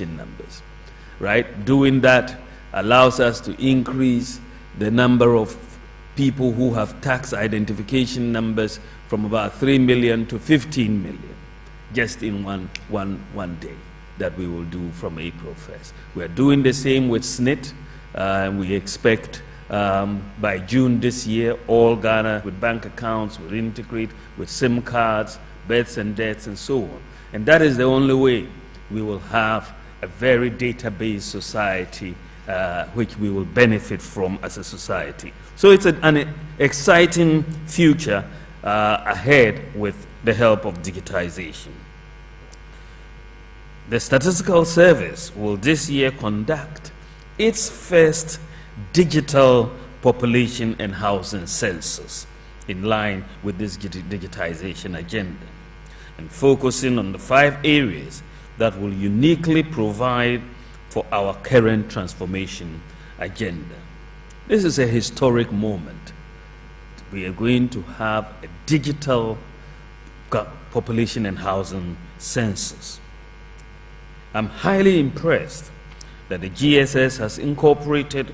question numbers, right? Doing that allows us to increase the number of people who have tax identification numbers from about 3 million to 15 million, just in one day that we will do from April 1st. We are doing the same with SNIT. We expect by June this year, all Ghana with bank accounts will integrate with SIM cards, births and deaths, and so on. And that is the only way we will have a very database society which we will benefit from as a society. So it's an exciting future ahead with the help of digitization. The Statistical Service will this year conduct its first digital population and housing census in line with this digitization agenda, and focusing on the 5 areas that will uniquely provide for our current transformation agenda. This is a historic moment. We are going to have a digital population and housing census. I'm highly impressed that the GSS has incorporated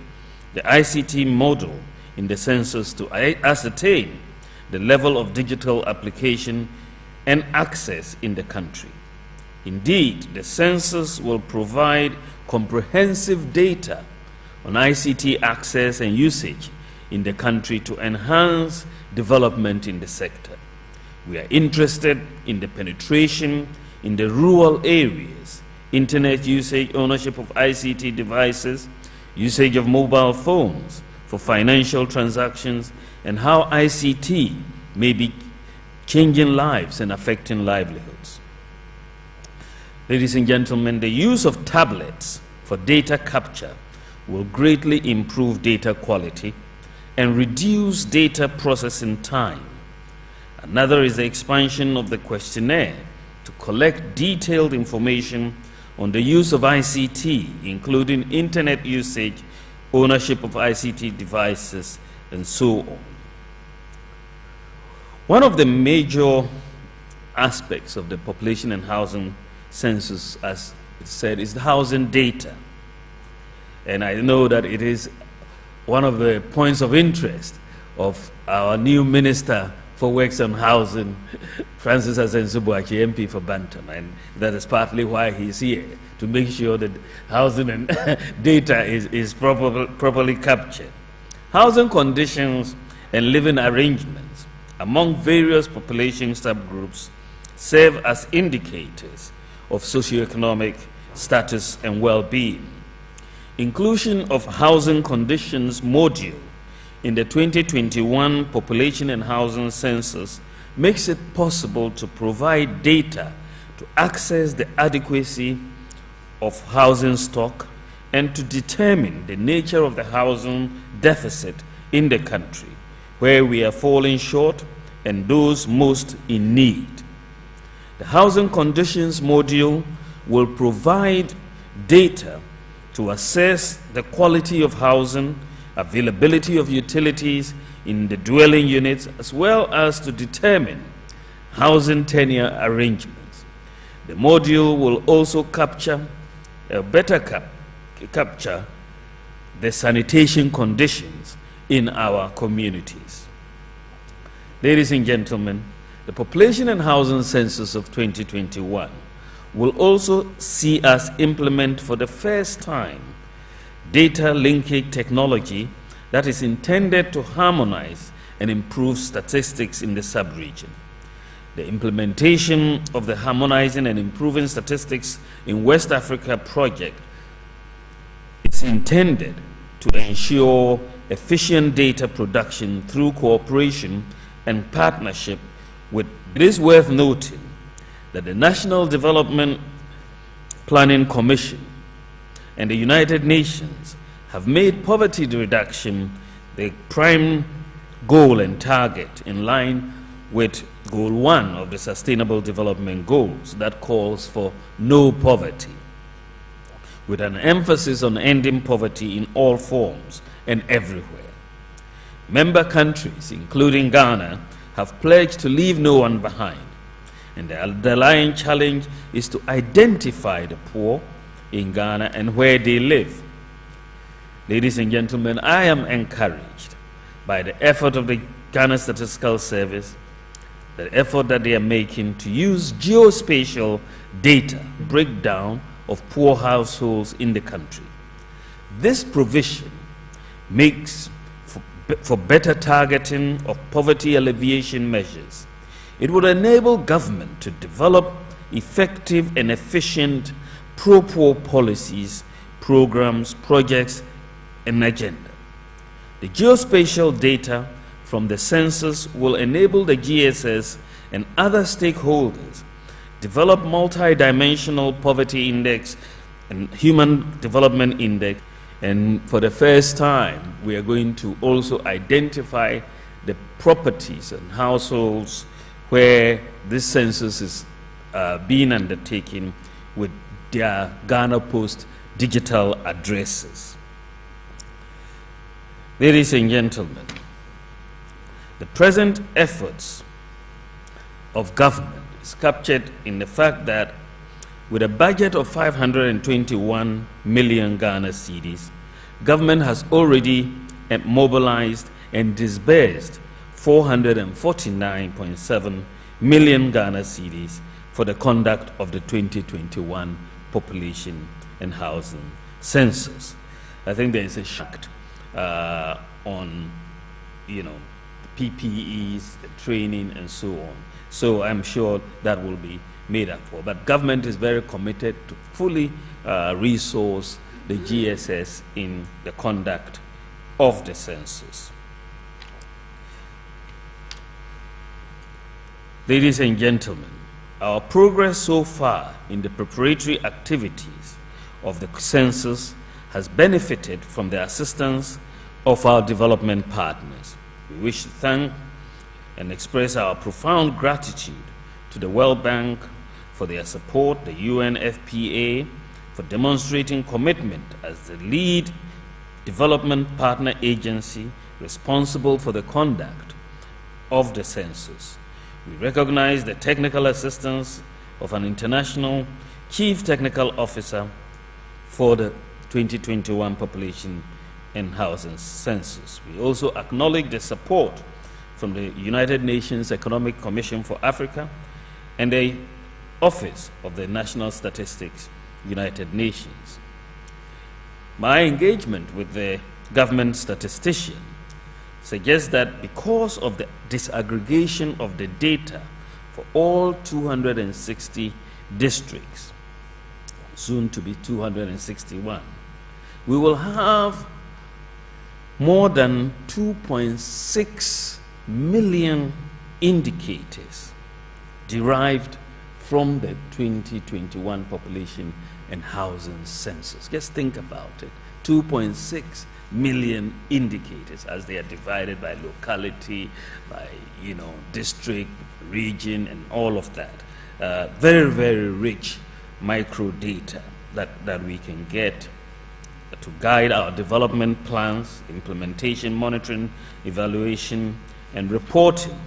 the ICT model in the census to ascertain the level of digital application and access in the country. Indeed, the census will provide comprehensive data on ICT access and usage in the country to enhance development in the sector. We are interested in the penetration in the rural areas, internet usage, ownership of ICT devices, usage of mobile phones for financial transactions, and how ICT may be changing lives and affecting livelihoods. Ladies and gentlemen, the use of tablets for data capture will greatly improve data quality and reduce data processing time. Another is the expansion of the questionnaire to collect detailed information on the use of ICT, including internet usage, ownership of ICT devices, and so on. One of the major aspects of the population and housing census, as it said, is the housing data. And I know that it is one of the points of interest of our new Minister for Works and Housing, Francis Asensubuachi, MP for Bantam, and that is partly why he's here, to make sure that housing and data is properly captured. Housing conditions and living arrangements among various population subgroups serve as indicators of socioeconomic status and well-being. Inclusion of housing conditions module in the 2021 Population and Housing Census makes it possible to provide data to access the adequacy of housing stock and to determine the nature of the housing deficit in the country, where we are falling short and those most in need. The housing conditions module will provide data to assess the quality of housing, availability of utilities in the dwelling units, as well as to determine housing tenure arrangements. The module will also capture the sanitation conditions in our communities. Ladies and gentlemen, the Population and Housing Census of 2021 will also see us implement for the first time data linkage technology that is intended to harmonize and improve statistics in the sub-region. The implementation of the Harmonizing and Improving Statistics in West Africa project is intended to ensure efficient data production through cooperation and partnership with. It is worth noting that the National Development Planning Commission and the United Nations have made poverty reduction the prime goal and target, in line with Goal 1 of the Sustainable Development Goals that calls for no poverty, with an emphasis on ending poverty in all forms and everywhere. Member countries, including Ghana, have pledged to leave no one behind, and the underlying challenge is to identify the poor, in Ghana and where they live. Ladies and gentlemen, I am encouraged by the effort of the Ghana Statistical Service, the effort that they are making to use geospatial data breakdown of poor households in the country. This provision makes for better targeting of poverty alleviation measures. It would enable government to develop effective and efficient pro-poor policies, programs, projects, and agenda. The geospatial data from the census will enable the GSS and other stakeholders develop multi-dimensional poverty index and human development index. And for the first time, we are going to also identify the properties and households where this census is being undertaken with their Ghana Post digital addresses. Ladies and gentlemen, the present efforts of government is captured in the fact that with a budget of 521 million Ghana cedis, government has already mobilized and disbursed 449.7 million Ghana cedis for the conduct of the 2021 population and housing census. I think there is a shock on, PPEs, the training, and so on. So I'm sure that will be made up for. But government is very committed to fully resource the GSS in the conduct of the census. Ladies and gentlemen, our progress so far in the preparatory activities of the census has benefited from the assistance of our development partners. We wish to thank and express our profound gratitude to the World Bank for their support, the UNFPA for demonstrating commitment as the lead development partner agency responsible for the conduct of the census. We recognize the technical assistance of an international chief technical officer for the 2021 population and housing census. We also acknowledge the support from the United Nations Economic Commission for Africa and the Office of the National Statistics, United Nations. My engagement with the government statistician suggests that because of the disaggregation of the data for all 260 districts, soon to be 261, we will have more than 2.6 million indicators derived from the 2021 population and housing census. Just think about it. 2.6 million indicators as they are divided by locality, by district, region, and all of that. Very, very rich micro data that we can get to guide our development plans, implementation, monitoring, evaluation, and reporting.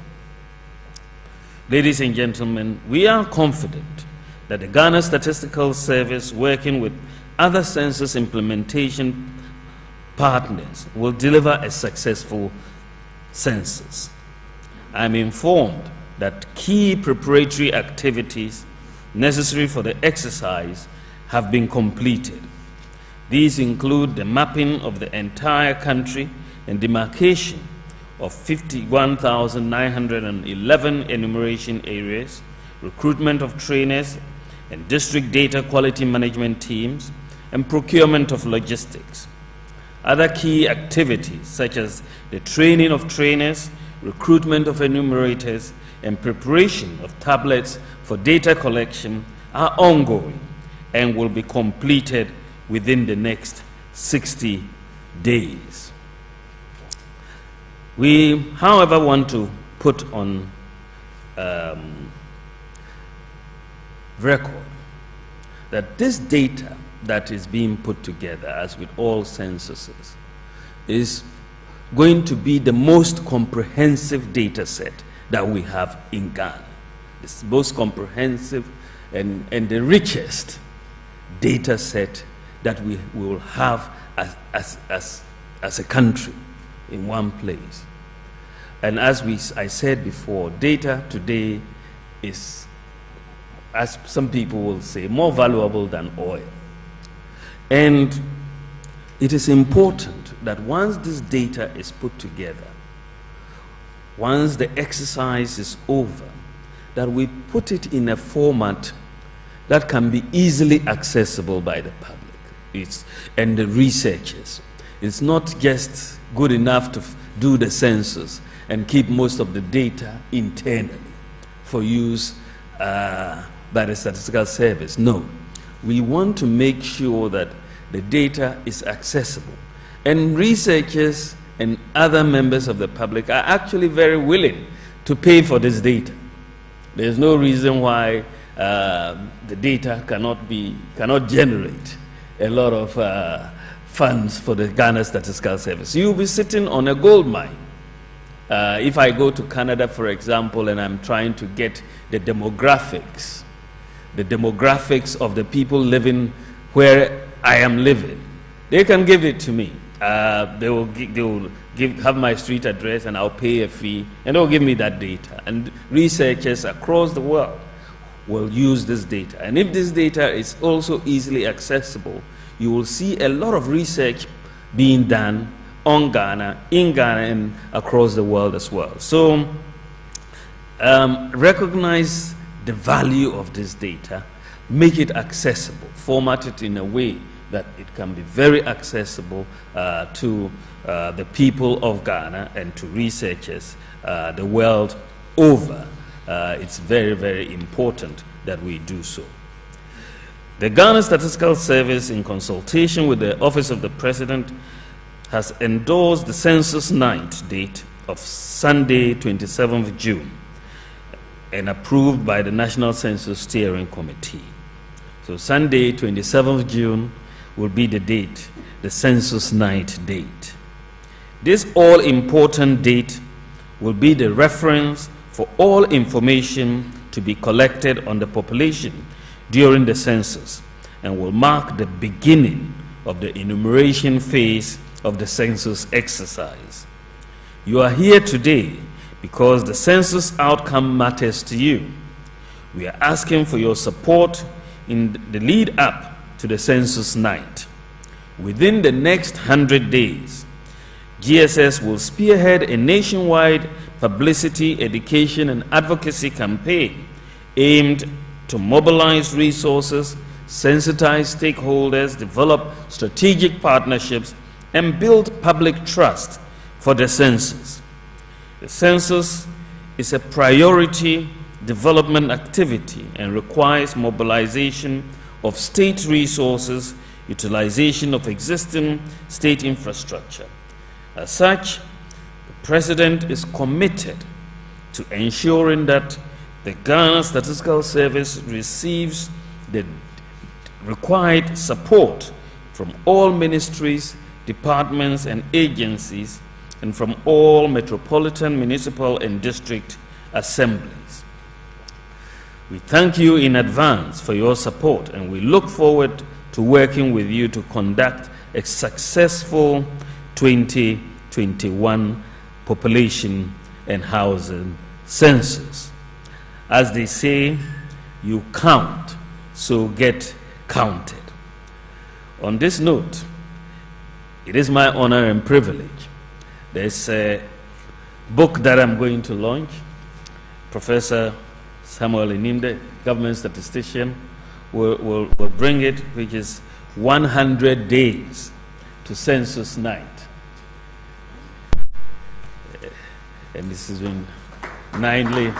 Ladies and gentlemen, we are confident that the Ghana Statistical Service, working with other census implementation partners, will deliver a successful census. I'm informed that key preparatory activities necessary for the exercise have been completed. These include the mapping of the entire country and demarcation of 51,911 enumeration areas, recruitment of trainers and district data quality management teams, and procurement of logistics. Other key activities such as the training of trainers, recruitment of enumerators, and preparation of tablets for data collection are ongoing and will be completed within the next 60 days. We, however, want to put on record that this data that is being put together, as with all censuses, is going to be the most comprehensive data set that we have in Ghana. It's most comprehensive and the richest data set that we will have as a country in one place. And as I said before, data today is, as some people will say, more valuable than oil. And it is important that once this data is put together, once the exercise is over, that we put it in a format that can be easily accessible by the public and the researchers. It's not just good enough to do the census and keep most of the data internally for use by the Statistical Service. No, we want to make sure that the data is accessible. And researchers and other members of the public are actually very willing to pay for this data. There's no reason why the data cannot generate a lot of funds for the Ghana Statistical Service. You'll be sitting on a gold mine. If I go to Canada, for example, and I'm trying to get the demographics of the people living where I am living, they can give it to me. They will have my street address, and I'll pay a fee, and they'll give me that data. And researchers across the world will use this data. And if this data is also easily accessible, you will see a lot of research being done on Ghana, in Ghana, and across the world as well. So recognize the value of this data, make it accessible, format it in a way that it can be very accessible to the people of Ghana and to researchers the world over. It's very, very important that we do so. The Ghana Statistical Service, in consultation with the Office of the President, has endorsed the census night date of Sunday, 27th June, and approved by the National Census Steering Committee. So Sunday, 27th June, will be the date, the census night date. This all-important date will be the reference for all information to be collected on the population during the census, and will mark the beginning of the enumeration phase of the census exercise. You are here today because the census outcome matters to you. We are asking for your support in the lead up to the census night. Within the next 100 days, GSS will spearhead a nationwide publicity, education, and advocacy campaign aimed to mobilize resources, sensitize stakeholders, develop strategic partnerships, and build public trust for the census. The census is a priority development activity and requires mobilization of state resources, utilization of existing state infrastructure. As such, the President is committed to ensuring that the Ghana Statistical Service receives the required support from all ministries, departments, and agencies, and from all metropolitan, municipal, and district assemblies. We thank you in advance for your support, and we look forward to working with you to conduct a successful 2021 population and housing census. As they say, you count, so get counted. On this note, it is my honor and privilege. There's a book that I'm going to launch. Professor Samuel Inimde, government statistician, will bring it, which is 100 Days to Census Night. And this has been kindly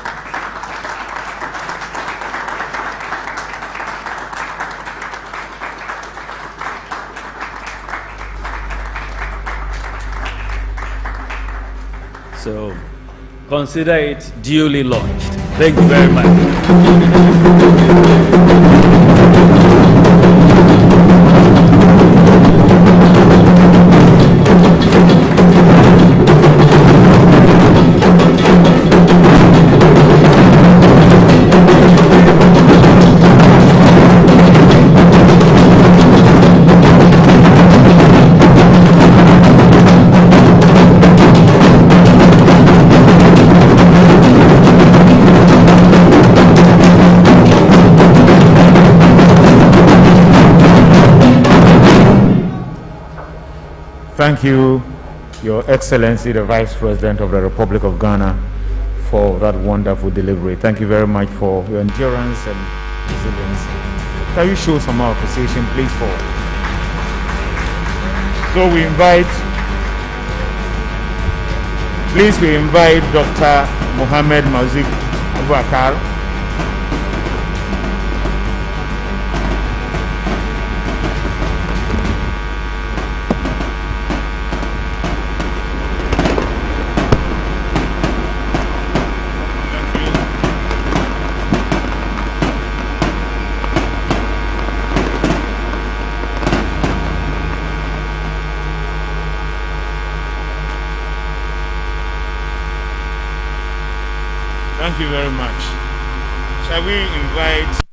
so consider it duly launched. Thank you very much. Thank you, Your Excellency, the Vice President of the Republic of Ghana, for that wonderful delivery. Thank you very much for your endurance and resilience. Can you show some more appreciation, please, for? So we invite Dr. Mohamed Mazik Abubakar. Thank you very much. Shall we invite